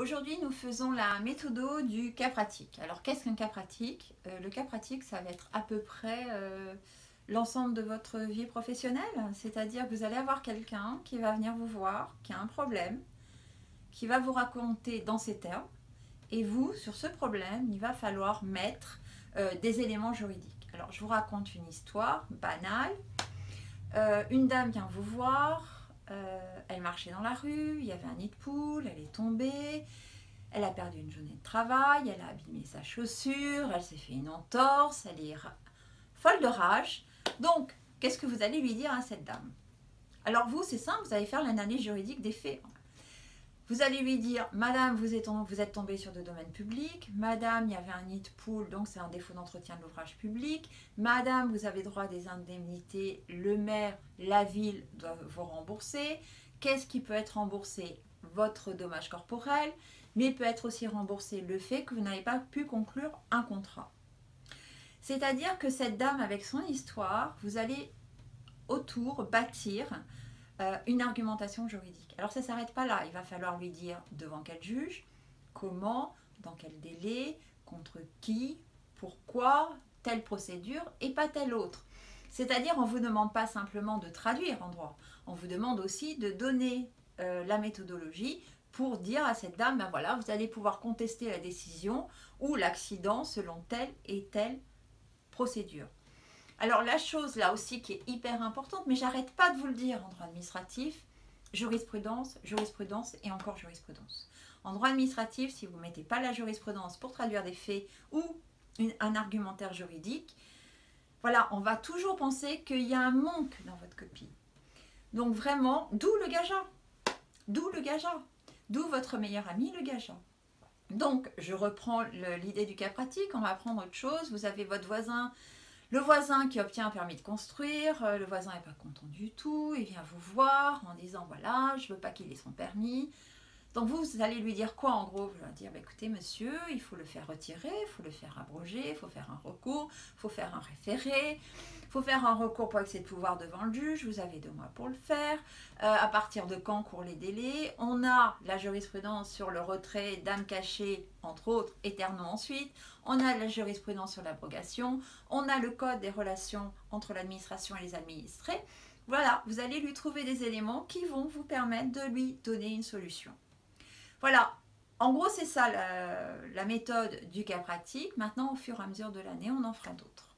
Aujourd'hui, nous faisons la méthode du cas pratique. Alors, qu'est-ce qu'un cas pratique? Le cas pratique, ça va être à peu près l'ensemble de votre vie professionnelle. C'est-à-dire que vous allez avoir quelqu'un qui va venir vous voir, qui a un problème, qui va vous raconter dans ces termes. Et vous, sur ce problème, il va falloir mettre des éléments juridiques. Alors, je vous raconte une histoire banale. Une dame vient vous voir. Elle marchait dans la rue, il y avait un nid de poule, elle est tombée, elle a perdu une journée de travail, elle a abîmé sa chaussure, elle s'est fait une entorse, elle est folle de rage. Donc, qu'est-ce que vous allez lui dire à cette dame? Alors vous, c'est simple, vous allez faire l'analyse juridique des faits. Vous allez lui dire, madame, vous êtes tombée sur de domaine public, madame, il y avait un nid de poule, donc c'est un défaut d'entretien de l'ouvrage public, madame, vous avez droit à des indemnités, le maire, la ville doivent vous rembourser. Qu'est-ce qui peut être remboursé? Votre dommage corporel, mais peut être aussi remboursé le fait que vous n'avez pas pu conclure un contrat. C'est-à-dire que cette dame, avec son histoire, vous allez autour bâtir une argumentation juridique. Alors ça ne s'arrête pas là, il va falloir lui dire devant quel juge, comment, dans quel délai, contre qui, pourquoi, telle procédure et pas telle autre. C'est-à-dire on ne vous demande pas simplement de traduire en droit, on vous demande aussi de donner la méthodologie pour dire à cette dame, ben voilà, vous allez pouvoir contester la décision ou l'accident selon telle et telle procédure. Alors la chose là aussi qui est hyper importante, mais j'arrête pas de vous le dire en droit administratif, jurisprudence, jurisprudence et encore jurisprudence. En droit administratif, si vous ne mettez pas la jurisprudence pour traduire des faits ou un argumentaire juridique, voilà, on va toujours penser qu'il y a un manque dans votre copie. Donc vraiment, d'où le gageat, d'où votre meilleur ami le gageat. Donc je reprends l'idée du cas pratique, on va prendre autre chose, vous avez votre voisin. Le voisin qui obtient un permis de construire, le voisin n'est pas content du tout, il vient vous voir en disant voilà, je ne veux pas qu'il ait son permis. Donc vous allez lui dire quoi en gros? Vous allez dire bah, écoutez monsieur, il faut le faire retirer, il faut le faire abroger, il faut faire un recours, il faut faire un référé, il faut faire un recours pour excès de pouvoir devant le juge, vous avez 2 mois pour le faire. À partir de quand courent les délais? On a la jurisprudence sur le retrait d'âme cachée, entre autres, éternellement ensuite. On a la jurisprudence sur l'abrogation. On a le code des relations entre l'administration et les administrés. Voilà, vous allez lui trouver des éléments qui vont vous permettre de lui donner une solution. Voilà, en gros c'est ça la méthode du cas pratique. Maintenant au fur et à mesure de l'année on en fera d'autres.